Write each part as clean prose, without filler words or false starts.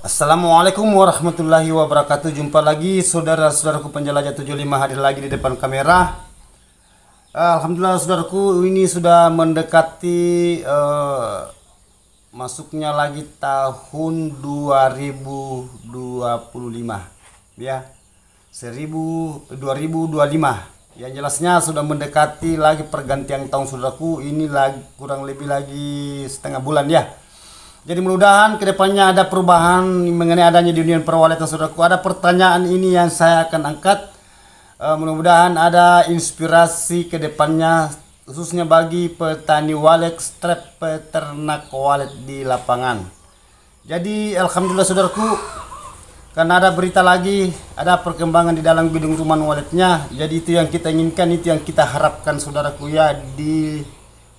Assalamualaikum warahmatullahi wabarakatuh. Jumpa lagi saudara-saudaraku penjelajah 75 hadir lagi di depan kamera. Alhamdulillah saudaraku, ini sudah mendekati masuknya lagi tahun 2025 ya. 2025. Yang jelasnya sudah mendekati lagi pergantian tahun saudaraku. Ini lagi kurang lebih lagi setengah bulan ya. Jadi mudah-mudahan kedepannya ada perubahan mengenai adanya di dunia perwalitan saudaraku. Ada pertanyaan ini yang saya akan angkat. Mudah-mudahan ada inspirasi kedepannya khususnya bagi petani walet, strap peternak walet di lapangan. Jadi alhamdulillah saudaraku, karena ada berita lagi, ada perkembangan di dalam gedung rumah waletnya. Jadi itu yang kita inginkan, itu yang kita harapkan saudaraku ya di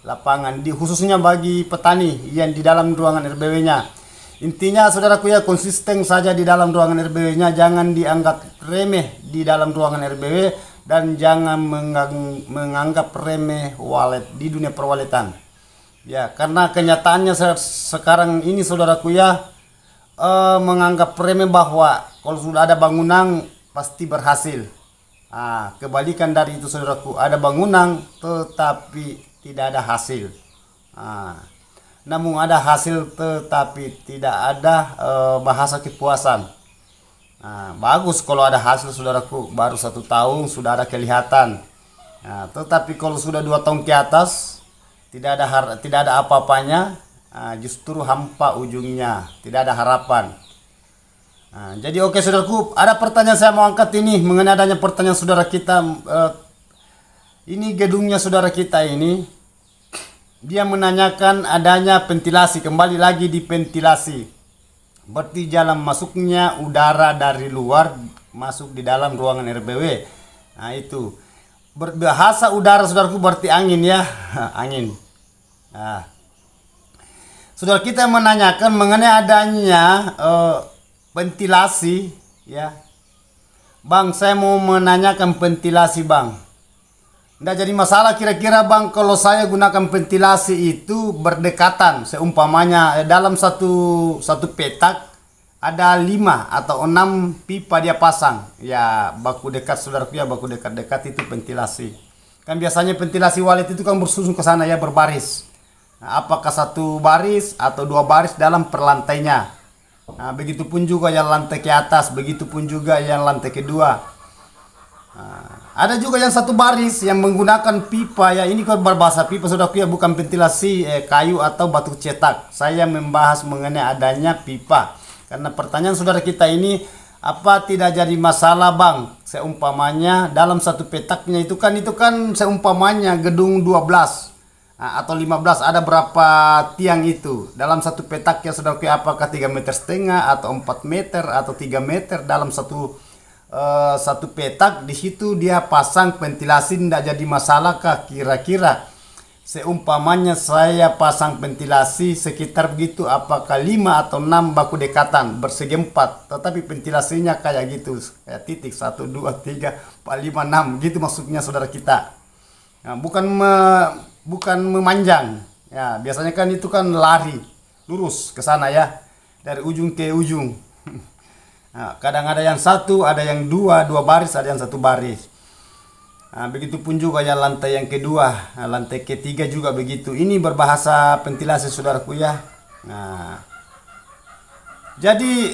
lapangan, khususnya bagi petani yang di dalam ruangan RBW-nya. Intinya saudaraku ya, konsisten saja di dalam ruangan RBW-nya, jangan dianggap remeh di dalam ruangan RBW dan jangan menganggap remeh walet di dunia perwaletan. Ya, karena kenyataannya sekarang ini saudaraku ya, menganggap remeh bahwa kalau sudah ada bangunan pasti berhasil. Kebalikan dari itu saudaraku, ada bangunan tetapi tidak ada hasil. Namun ada hasil tetapi tidak ada bahasa kepuasan. Bagus kalau ada hasil saudaraku, baru 1 tahun sudah ada kelihatan. Tetapi kalau sudah 2 tahun ke atas tidak ada apa-apanya, justru hampa ujungnya, tidak ada harapan. Jadi oke saudaraku, ada pertanyaan saya mau angkat ini mengenai adanya pertanyaan saudara kita. Ini gedungnya saudara kita ini, dia menanyakan adanya ventilasi, kembali lagi di ventilasi. Berarti jalan masuknya udara dari luar masuk di dalam ruangan RBW. Itu. Berbahasa udara saudaraku berarti angin ya, angin. Saudara kita menanyakan mengenai adanya ventilasi ya. Bang, saya mau menanyakan ventilasi bang. Nggak jadi masalah kira-kira bang kalau saya gunakan ventilasi itu berdekatan, seumpamanya dalam satu petak ada 5 atau 6 pipa dia pasang ya, baku dekat saudaraku ya, baku dekat-dekat itu ventilasi. Kan biasanya ventilasi walet itu kan bersusun ke sana ya, berbaris. Apakah 1 baris atau 2 baris dalam perlantainya. Begitupun juga yang lantai ke atas, begitupun juga yang lantai kedua. Ada juga yang 1 baris yang menggunakan pipa ya. Ini kalau berbahasa pipa saudaraku ya, bukan ventilasi kayu atau batu cetak. Saya membahas mengenai adanya pipa. Karena pertanyaan saudara kita ini, apa tidak jadi masalah bang seumpamanya dalam 1 petaknya itu kan seumpamanya gedung 12 atau 15, ada berapa tiang itu dalam 1 petak ya saudaraku, apakah 3,5 meter atau 4 meter atau 3 meter dalam satu petak. Di situ dia pasang ventilasi, tidak jadi masalah kah kira-kira? Seumpamanya saya pasang ventilasi sekitar begitu, apakah 5 atau 6 baku dekatan bersegi 4, tetapi ventilasinya kayak gitu, kayak titik 1, 2, 3, 4, 5, 6 gitu maksudnya saudara kita. Bukan memanjang ya, biasanya kan itu kan lari lurus ke sana ya, dari ujung ke ujung. Kadang ada yang 1, ada yang 2 baris, ada yang 1 baris. Begitupun juga ya lantai yang kedua, lantai ketiga juga begitu. Ini berbahasa ventilasi saudaraku ya. Jadi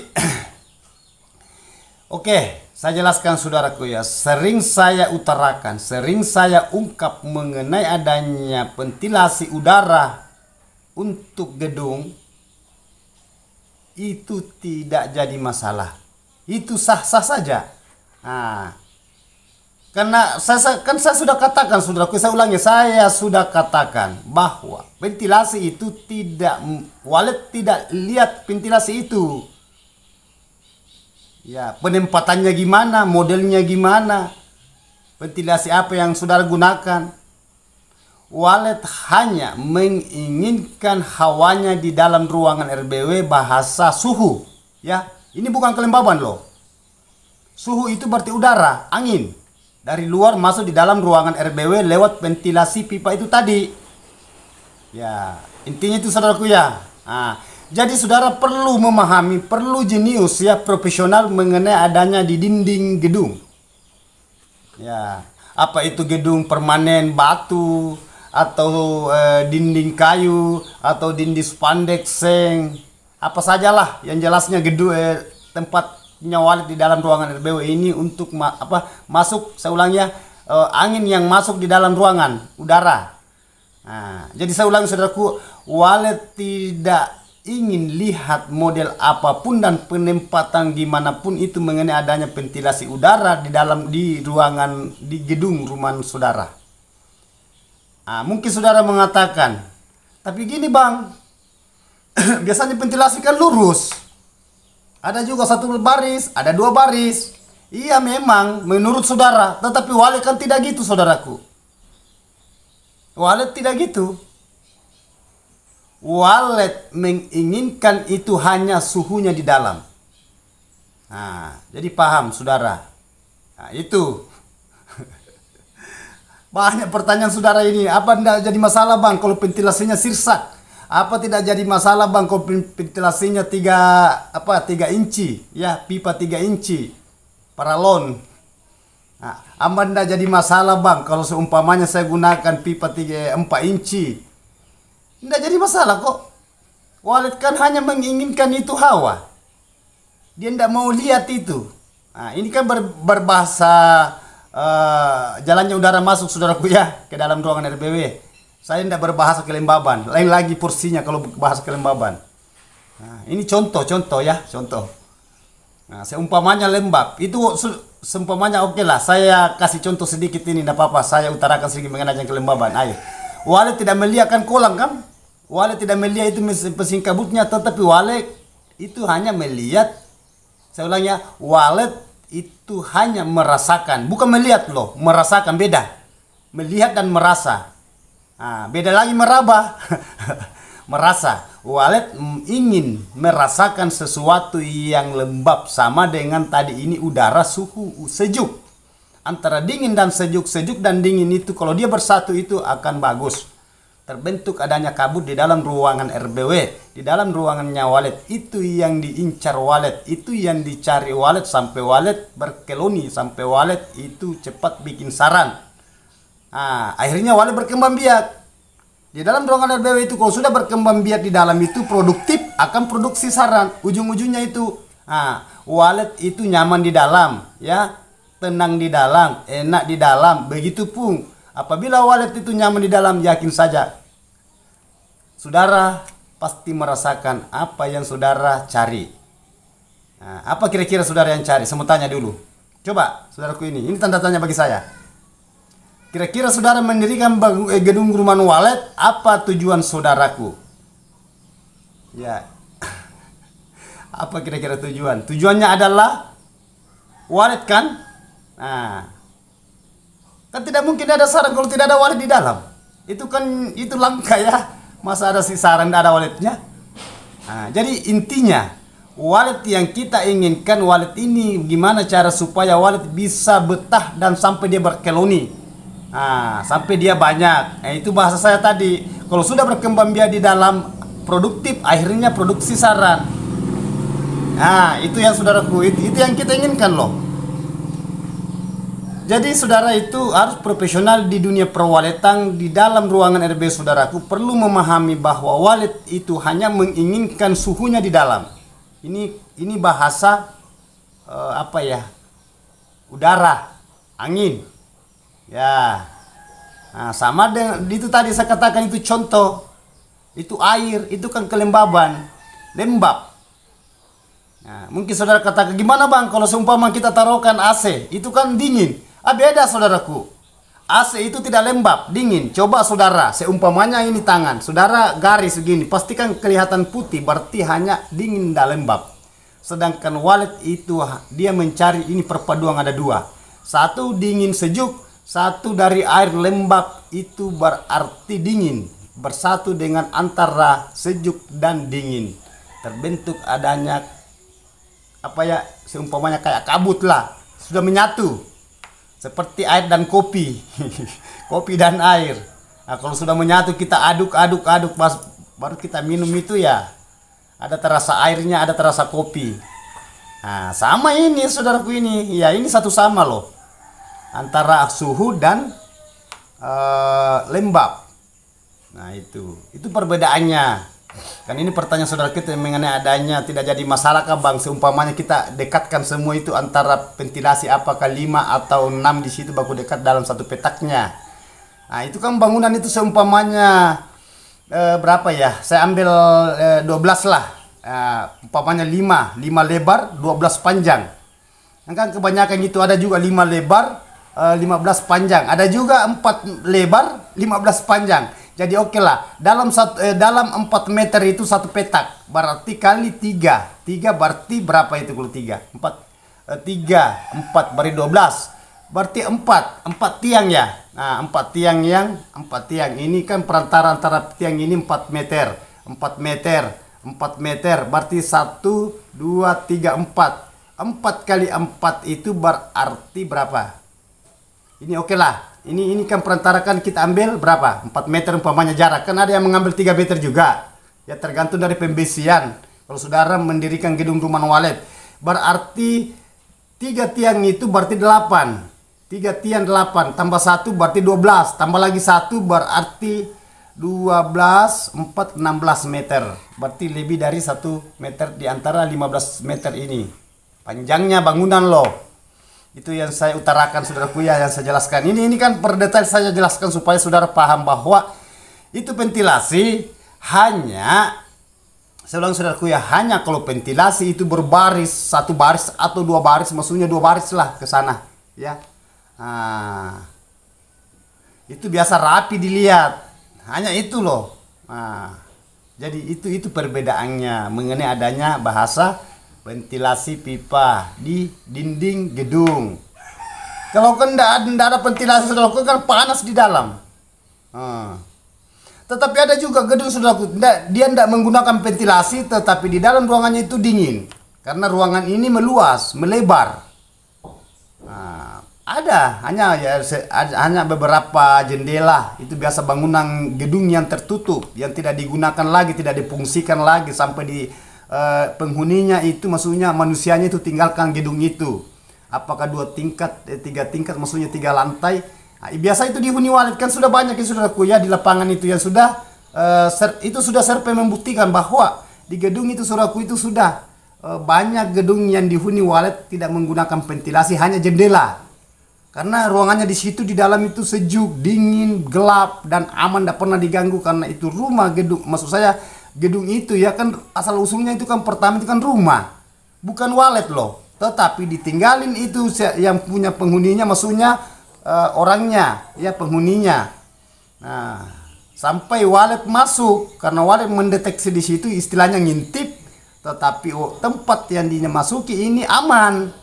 oke, saya jelaskan saudaraku ya. Sering saya utarakan, sering saya ungkap mengenai adanya ventilasi udara untuk gedung itu tidak jadi masalah. Itu sah-sah saja. Karena saya sudah katakan saudaraku, saya ulangi, saya sudah katakan bahwa ventilasi itu walet tidak lihat ventilasi itu ya, penempatannya gimana, modelnya gimana, ventilasi apa yang saudara gunakan. Walet hanya menginginkan hawanya di dalam ruangan RBW, bahasa suhu ya. Ini bukan kelembaban loh. Suhu itu berarti udara, angin dari luar masuk di dalam ruangan RBW lewat ventilasi pipa itu tadi. Ya, intinya itu saudaraku ya. Jadi saudara perlu memahami, perlu jenius ya, profesional mengenai adanya di dinding gedung. Ya, apa itu gedung permanen batu atau dinding kayu atau dinding spandek seng, apa sajalah yang jelasnya gedung tempatnya walet di dalam ruangan RBW ini untuk masuk, saya ulang ya, angin yang masuk di dalam ruangan, udara. Nah, jadi saya ulangi saudaraku, walet tidak ingin lihat model apapun dan penempatan gimana pun itu mengenai adanya ventilasi udara di ruangan, di gedung rumah saudara. Nah, mungkin saudara mengatakan, tapi gini bang, biasanya ventilasi kan lurus, ada juga satu baris, ada dua baris. Iya memang menurut saudara, tetapi walet kan tidak gitu saudaraku. Walet tidak gitu. Walet menginginkan itu hanya suhunya di dalam. Nah, jadi paham saudara. Nah, itu. Banyak pertanyaan saudara ini. Apa tidak jadi masalah bang kalau ventilasinya sirsak? Apa tidak jadi masalah bang kalau ventilasinya 3 inci? Ya, pipa 3 inci. Paralon. Nah, apa tidak jadi masalah bang kalau seumpamanya saya gunakan pipa 4 inci? Tidak jadi masalah kok. Walet kan hanya menginginkan itu hawa. Dia tidak mau lihat itu. Nah, ini kan berbahasa jalannya udara masuk saudaraku ya ke dalam ruangan RBW. Saya tidak berbahasa kelembaban. Lain lagi porsinya kalau bahasa kelembaban. Nah, ini contoh ya, contoh. Nah, seumpamanya lembab itu seumpamanya oke lah. Saya kasih contoh sedikit ini, tidak apa-apa. Saya utarakan sedikit mengenai kelembaban. Ayo. Walet tidak melihat kan kolam kan? Walet tidak melihat itu mesin kabutnya, tetapi walet itu hanya melihat, saya ulang ya, walet itu hanya merasakan, bukan melihat loh, merasakan beda. Melihat dan merasa. Nah, beda lagi meraba. Merasa. Walet ingin merasakan sesuatu yang lembab sama dengan tadi ini udara suhu sejuk. Antara dingin dan sejuk, sejuk dan dingin itu kalau dia bersatu itu akan bagus. Terbentuk adanya kabut di dalam ruangan RBW, di dalam ruangannya walet. Itu yang diincar walet, itu yang dicari walet sampai walet berkeloni, sampai walet itu cepat bikin sarang. Nah, akhirnya walet berkembang biak. Di dalam ruangan RBW itu kalau sudah berkembang biak di dalam itu produktif akan produksi sarang. Ujung-ujungnya itu, walet itu nyaman di dalam, ya, tenang di dalam, enak di dalam. Begitupun apabila walet itu nyaman di dalam, yakin saja saudara pasti merasakan apa yang saudara cari. Nah, apa kira-kira saudara yang cari? Saya mau tanya dulu. Coba saudaraku ini tanda tanya bagi saya. Kira-kira saudara mendirikan gedung rumah walet, apa tujuan saudaraku? Ya. Apa kira-kira tujuan? Tujuannya adalah walet kan? Nah, kan tidak mungkin ada sarang kalau tidak ada walet di dalam. Itu kan itu langka ya. Masa ada si sarang tidak ada waletnya? Nah, jadi intinya walet yang kita inginkan, walet ini gimana cara supaya walet bisa betah dan sampai dia berkeloni. Nah, sampai dia banyak. Nah, itu bahasa saya tadi. Kalau sudah berkembang biak di dalam produktif, akhirnya produksi sarang. Nah, itu yang saudaraku, itu yang kita inginkan loh. Jadi saudara itu harus profesional di dunia perwaletan. Di dalam ruangan RB saudaraku perlu memahami bahwa walet itu hanya menginginkan suhunya di dalam. Ini bahasa udara, angin. Ya. Nah, sama dengan itu tadi saya katakan itu contoh. Itu air, itu kan kelembaban, lembab. Nah, mungkin saudara katakan gimana bang kalau seumpama kita taruhkan AC, itu kan dingin. Beda saudaraku. AC itu tidak lembab, dingin. Coba saudara, seumpamanya ini tangan, saudara garis begini, pastikan kelihatan putih, berarti hanya dingin dan lembab. Sedangkan walet itu dia mencari ini perpaduan, ada dua. Satu dingin sejuk, satu dari air lembab, itu berarti dingin. Bersatu dengan antara sejuk dan dingin. Terbentuk adanya seumpamanya kayak kabut lah, sudah menyatu. Seperti air dan kopi. Kopi dan air. Nah, kalau sudah menyatu kita aduk baru kita minum itu ya. Ada terasa airnya, ada terasa kopi. Nah, sama ini saudaraku ini. Ya, ini satu sama loh. Antara suhu dan lembab. Nah, itu perbedaannya. Kan ini pertanyaan saudara kita mengenai adanya tidak jadi masalah kah Bang, seumpamanya kita dekatkan semua itu antara ventilasi apakah 5 atau 6 di situ baku dekat dalam satu petaknya. Nah, itu kan bangunan itu seumpamanya berapa ya? Saya ambil 12 lah. Umpamanya 5 lebar, 12 panjang. Nah, kan kebanyakan itu ada juga 5 lebar, 15 panjang. Ada juga 4 lebar, 15 panjang. Jadi oke lah, dalam 4 meter itu satu petak, berarti kali 3 berarti berapa itu kalau 3? 4 beri 12, berarti 4 tiang ya. Nah, 4 tiang ini kan perantara antara tiang ini 4 meter, 4 berarti 1, 2, 3, 4 kali 4 itu berarti berapa? Ini oke lah. Ini kan perantara kan kita ambil berapa? 4 meter umpamanya jarak. Kan ada yang mengambil 3 meter juga. Ya tergantung dari pembesian. Kalau saudara mendirikan gedung rumah walet, berarti 3 tiang itu berarti 8. 3 tiang 8 tambah 1 berarti 12. Tambah lagi 1 berarti 12, 4, 16 meter. Berarti lebih dari 1 meter di antara 15 meter ini. Panjangnya bangunan loh. Itu yang saya utarakan saudaraku ya, yang saya jelaskan. Ini kan per detail saya jelaskan supaya saudara paham bahwa itu ventilasi hanya, saya ulang saudaraku ya, hanya kalau ventilasi itu berbaris, 1 baris atau 2 baris, maksudnya 2 baris lah ke sana ya. Nah, itu biasa rapi dilihat. Hanya itu loh. Nah, jadi itu perbedaannya mengenai adanya bahasa ventilasi pipa di dinding gedung. Kalau kan tidak ada ventilasi saudaraku kan panas di dalam. Tetapi ada juga gedung saudaraku, dia tidak menggunakan ventilasi, tetapi di dalam ruangannya itu dingin karena ruangan ini meluas, melebar. Ada hanya beberapa jendela. Itu biasa bangunan gedung yang tertutup, yang tidak digunakan lagi, tidak difungsikan lagi sampai di penghuninya itu, maksudnya manusianya itu tinggalkan gedung itu. Apakah 2 tingkat, 3 tingkat, maksudnya 3 lantai. Nah, biasa itu dihuni walet kan sudah banyak ya saudaraku ya di lapangan itu yang sudah survei membuktikan bahwa di gedung itu saudaraku itu sudah banyak gedung yang dihuni walet tidak menggunakan ventilasi, hanya jendela. Karena ruangannya di situ di dalam itu sejuk, dingin, gelap dan aman, tidak pernah diganggu karena itu rumah gedung. Maksud saya gedung itu ya kan asal usulnya itu kan pertama itu kan rumah, bukan walet loh. Tetapi ditinggalin itu yang punya penghuninya, maksudnya orangnya ya penghuninya. Nah, sampai walet masuk karena walet mendeteksi di situ istilahnya ngintip. Tetapi tempat yang dimasuki ini aman.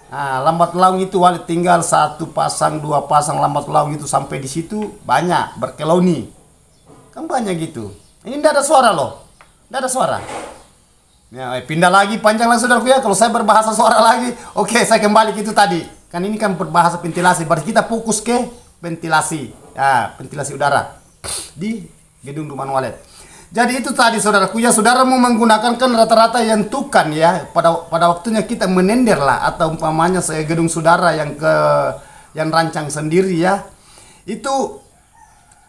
Nah, lambat laun itu walet tinggal 1 pasang 2 pasang lambat laun itu sampai di situ banyak berkeloni. Kan banyak gitu. Ini tidak ada suara loh. Tidak ada suara. Ya, pindah lagi, panjang lagi saudaraku ya. Kalau saya berbahasa suara lagi. Oke, saya kembali ke itu tadi. Kan ini kan berbahasa ventilasi. Berarti kita fokus ke ventilasi. Ya, ventilasi udara. Di gedung rumah walet. Jadi itu tadi saudaraku ya. Saudara mau menggunakan kan rata-rata yang tukan ya. Pada waktunya kita menender lah. Atau umpamanya saya gedung saudara yang rancang sendiri ya. Itu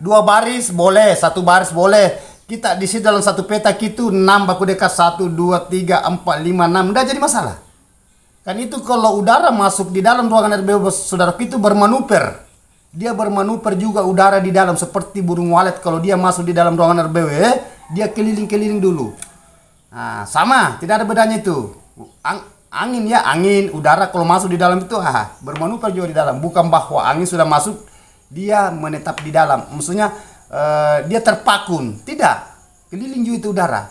2 baris boleh, 1 baris boleh. Kita di sini dalam satu petak itu 6 baku dekat 1, 2, 3, 4, 5, 6. Tidak jadi masalah. Kan itu kalau udara masuk di dalam ruangan RBW saudara itu bermanuver. Dia bermanuver juga udara di dalam seperti burung walet. Kalau dia masuk di dalam ruangan RBW, dia keliling-keliling dulu. Nah, sama, tidak ada bedanya itu. Angin ya, angin, udara kalau masuk di dalam itu bermanuver juga di dalam. Bukan bahwa angin sudah masuk, dia menetap di dalam. Maksudnya dia terpakun, tidak, keliling juga itu udara.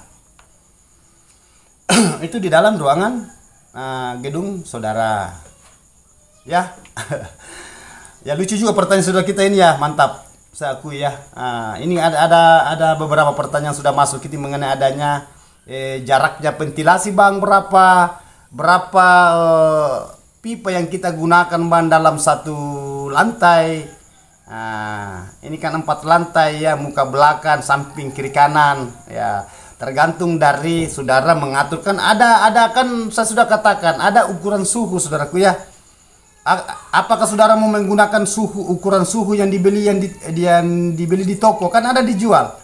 Itu di dalam ruangan gedung saudara ya. Ya lucu juga pertanyaan saudara kita ini ya, mantap saya akui ya. Ini ada beberapa pertanyaan sudah masuk kita mengenai adanya jaraknya ventilasi bang, berapa pipa yang kita gunakan bang dalam satu lantai. Ini kan 4 lantai ya, muka belakang, samping, kiri, kanan ya. tergantung dari saudara mengatur. Kan ada kan saya sudah katakan ada ukuran suhu saudaraku ya. Apakah saudara mau menggunakan ukuran suhu yang dibeli yang dibeli di toko, kan ada dijual.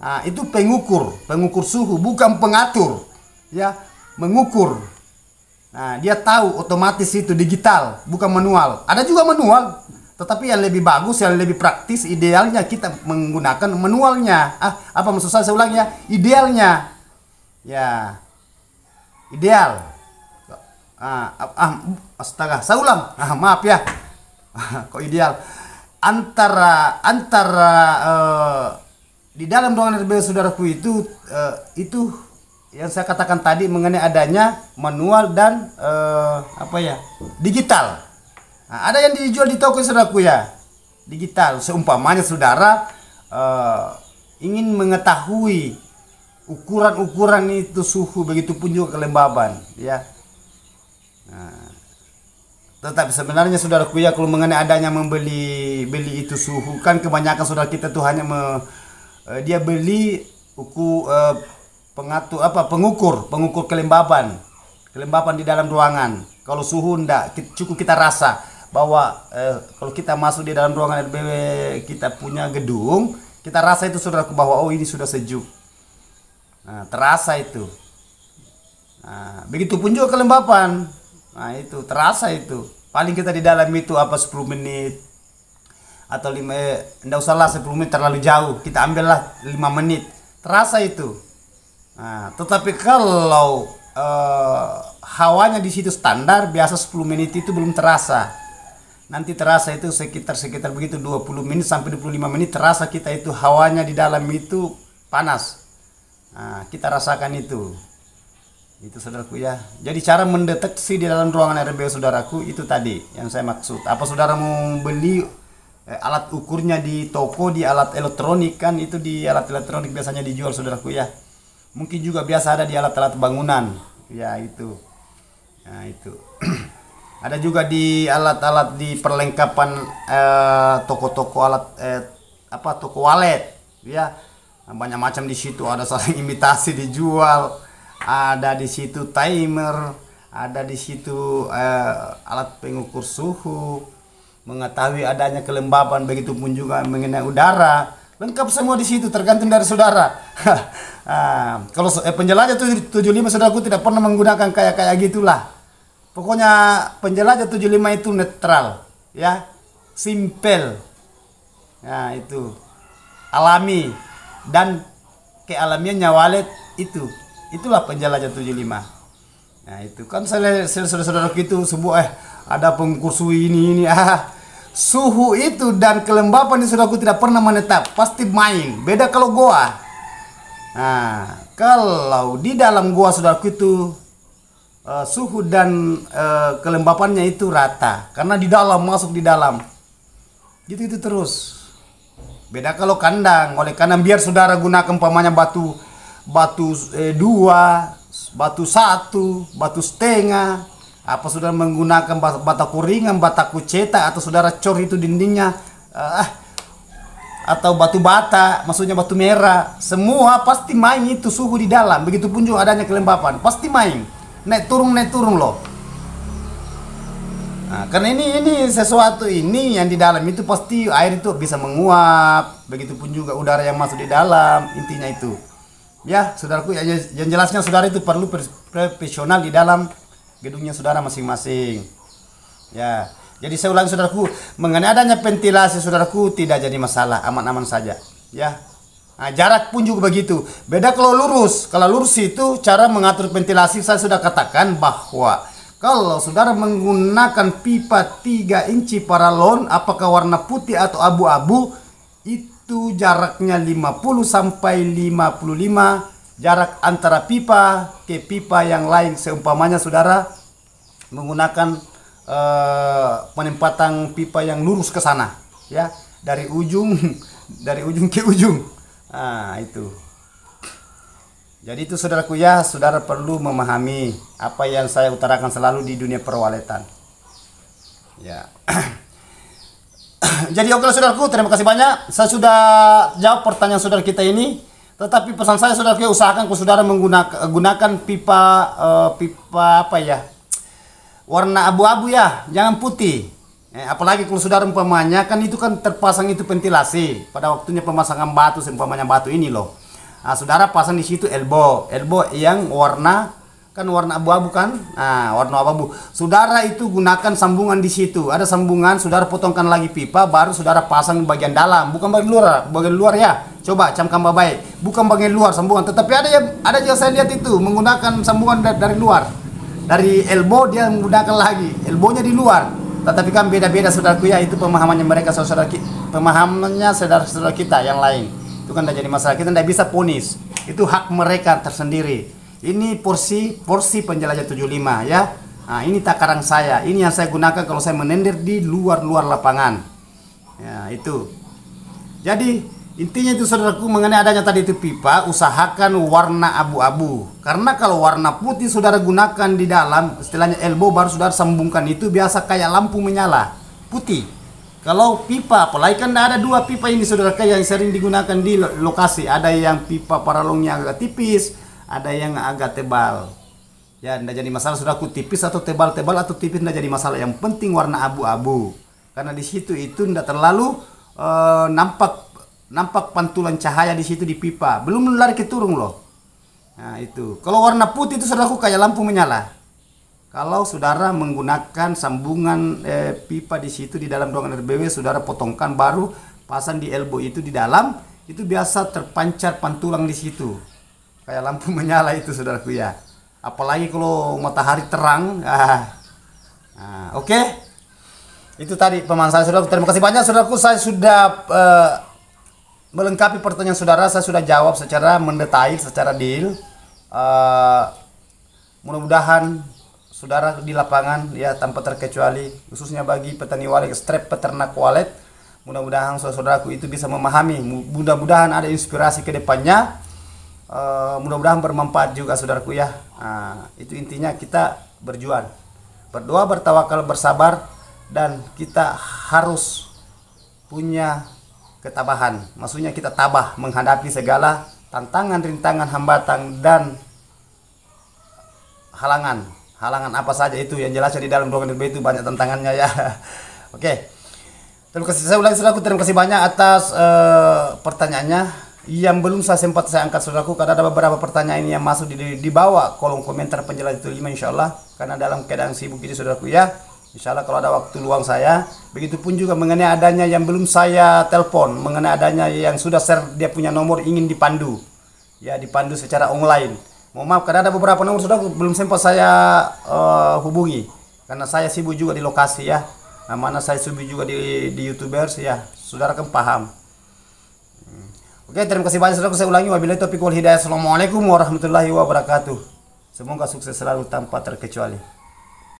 Nah, itu pengukur suhu, bukan pengatur ya, mengukur. Nah, dia tahu otomatis, itu digital, bukan manual. Ada juga manual, tetapi yang lebih bagus, yang lebih praktis, idealnya kita menggunakan manualnya. Apa maksud saya ulang ya? Idealnya. Ya. Ideal. Astaga, saya ulang. Maaf ya. Kok ideal? Antara di dalam ruangan RBW saudaraku itu yang saya katakan tadi mengenai adanya manual dan digital. Nah, ada yang dijual di toko saudaraku ya, digital. Seumpamanya saudara ingin mengetahui ukuran itu suhu, begitu pun juga kelembaban ya. Nah, tetapi sebenarnya saudaraku ya, kalau mengenai adanya beli itu suhu, kan kebanyakan saudara kita tuh hanya dia beli pengukur kelembaban di dalam ruangan. Kalau suhu ndak cukup kita rasa bahwa kalau kita masuk di dalam ruangan RBW kita punya gedung, kita rasa itu saudaraku bahwa oh ini sudah sejuk. Nah, terasa itu. Nah, begitupun juga kelembapan. Nah, itu terasa itu. Paling kita di dalam itu 10 menit atau 5, enggak usahlah 10 menit terlalu jauh. Kita ambillah 5 menit. Terasa itu. Nah, tetapi kalau hawanya di situ standar, biasa 10 menit itu belum terasa. Nanti terasa itu sekitar begitu 20 menit sampai 25 menit terasa kita itu hawanya di dalam itu panas. Nah, kita rasakan itu. Itu saudaraku ya. Jadi cara mendeteksi di dalam ruangan RBW saudaraku itu tadi yang saya maksud. Apa saudara mau beli alat ukurnya di toko, di alat elektronik, kan itu di alat elektronik biasanya dijual saudaraku ya. Mungkin juga biasa ada di alat-alat bangunan ya itu. Nah itu ada juga di alat-alat di perlengkapan toko-toko alat toko walet ya. Banyak macam di situ, ada saling imitasi dijual, ada di situ timer, ada di situ alat pengukur suhu, mengetahui adanya kelembaban, begitu pun juga mengenai udara. Lengkap semua di situ, tergantung dari saudara. Kalau penjelajah 75 saudaraku tidak pernah menggunakan kayak gitulah. Pokoknya penjelajah 75 itu netral, ya, simple. Nah, itu alami dan kealamiannya walet itulah penjelajah 75. Nah, itu kan saudara-saudaraku itu sebuah ada pengukur suhu ini suhu itu dan kelembapan di saudaraku tidak pernah menetap, pasti main. Beda kalau goa. Nah, kalau di dalam goa saudaraku itu suhu dan kelembapannya itu rata, karena di dalam, masuk di dalam. Gitu terus. Beda kalau kandang. Oleh karena biar saudara gunakan umpamanya batu 2, batu 1, batu setengah, apa saudara menggunakan bataku ringan, bataku cetak, atau saudara cor itu dindingnya atau batu bata, maksudnya batu merah, semua pasti main itu suhu di dalam. Begitupun juga adanya kelembapan, pasti main naik turun loh. Nah, karena ini sesuatu ini yang di dalam itu pasti air itu bisa menguap, begitupun juga udara yang masuk di dalam, intinya itu. Ya, saudaraku, yang jelasnya saudara itu perlu profesional di dalam gedungnya saudara masing-masing. Ya, jadi saya ulangi saudaraku, mengenai adanya ventilasi saudaraku tidak jadi masalah, aman-aman saja. Ya, nah, jarak pun juga begitu. Beda kalau lurus. Kalau lurus itu cara mengatur ventilasi saya sudah katakan bahwa kalau saudara menggunakan pipa 3 inci paralon, apakah warna putih atau abu-abu, itu jaraknya 50 sampai 55 jarak antara pipa ke pipa yang lain. Seumpamanya saudara menggunakan penempatan pipa yang lurus ke sana, ya, dari ujung ke ujung. Nah, itu. Jadi itu saudaraku ya, saudara perlu memahami apa yang saya utarakan selalu di dunia perwaletan. Ya. Jadi oke saudaraku, terima kasih banyak. Saya sudah jawab pertanyaan saudara kita ini. Tetapi pesan saya saudaraku, usahakan kalau saudara menggunakan pipa pipa apa ya, warna abu-abu ya, jangan putih. Apalagi kalau saudara umpamanya kan itu kan terpasang itu ventilasi pada waktunya pemasangan batu, umpamanya batu ini loh. Nah, saudara pasang di situ elbow yang warna abu-abu kan. Nah, warna abu-abu. Saudara itu gunakan sambungan di situ. Ada sambungan, saudara potongkan lagi pipa, baru saudara pasang bagian dalam, bukan bagian luar ya. Coba camkan baik. Bukan bagian luar sambungan, tetapi ada juga saya lihat itu menggunakan sambungan dari luar. Dari elbow dia menggunakan lagi, elbownya di luar. Tetapi kan beda-beda saudaraku ya, itu pemahamannya mereka pemahamannya saudara-saudara kita yang lain. Itu kan tidak jadi masalah, kita tidak bisa ponis, itu hak mereka tersendiri. Ini porsi penjelajah 75 ya. Nah, ini takaran saya, ini yang saya gunakan kalau saya menender di luar lapangan ya. Itu jadi intinya itu saudaraku, mengenai adanya tadi itu pipa, usahakan warna abu-abu, karena kalau warna putih saudara gunakan di dalam, istilahnya elbow, baru saudara sambungkan, itu biasa kayak lampu menyala putih. Kalau pipa, apalagi kan ada dua pipa ini saudara yang sering digunakan di lokasi. Ada yang pipa paralongnya agak tipis, ada yang agak tebal. Ya, tidak jadi masalah saudaraku, tipis atau tebal atau tipis tidak jadi masalah. Yang penting warna abu-abu. Karena di situ itu tidak terlalu nampak pantulan cahaya di situ di pipa. Belum lari ke turun loh. Nah, itu. Kalau warna putih itu saudaraku kayak lampu menyala. Kalau saudara menggunakan sambungan pipa di situ di dalam ruangan RBW, saudara potongkan baru pasang di elbow itu di dalam, itu biasa terpancar pantulang di situ. Kayak lampu menyala itu saudaraku ya. Apalagi kalau matahari terang. Oke. Itu tadi pemahaman saya saudaraku. Terima kasih banyak saudaraku, saya sudah melengkapi pertanyaan saudara, saya sudah jawab secara mendetail, secara deal. Mudah-mudahan saudara di lapangan ya tanpa terkecuali, khususnya bagi petani walet, strep peternak walet, mudah-mudahan saudaraku itu bisa memahami, mudah-mudahan ada inspirasi ke depannya, mudah-mudahan bermanfaat juga saudaraku ya. Itu intinya, kita berjuang, berdoa, bertawakal, bersabar, dan kita harus punya ketabahan, maksudnya kita tabah menghadapi segala tantangan, rintangan, hambatan, dan halangan apa saja itu yang jelasnya di dalam ruangan RBW itu banyak tantangannya ya. Oke. Terima kasih, saya ulangi saudaraku, terima kasih banyak atas pertanyaannya. Yang belum saya sempat saya angkat saudaraku, karena ada beberapa pertanyaan yang masuk di bawah kolom komentar penjelasan 75 insyaallah, karena dalam keadaan sibuk ini saudaraku ya. Insyaallah kalau ada waktu luang saya, begitupun juga mengenai adanya yang belum saya telepon, mengenai adanya yang sudah share dia punya nomor ingin dipandu. Ya, dipandu secara online. Mohon maaf karena ada beberapa nomor sudah belum sempat saya hubungi, karena saya sibuk juga di lokasi ya. Mana saya sibuk juga di YouTubers ya. Saudara kan paham. Oke, terima kasih banyak saudara. Saya ulangi, wabillahi taufiq wal hidayah. Assalamualaikum warahmatullahi wabarakatuh. Semoga sukses selalu tanpa terkecuali.